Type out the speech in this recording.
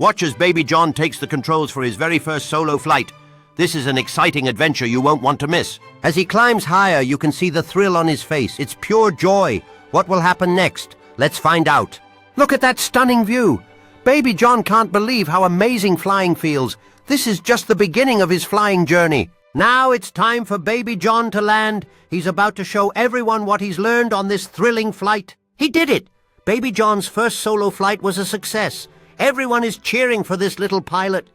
Watch as Baby John takes the controls for his very first solo flight. This is an exciting adventure you won't want to miss. As he climbs higher, you can see the thrill on his face. It's pure joy. What will happen next? Let's find out. Look at that stunning view. Baby John can't believe how amazing flying feels. This is just the beginning of his flying journey. Now it's time for Baby John to land. He's about to show everyone what he's learned on this thrilling flight. He did it! Baby John's first solo flight was a success. Everyone is cheering for this little pilot.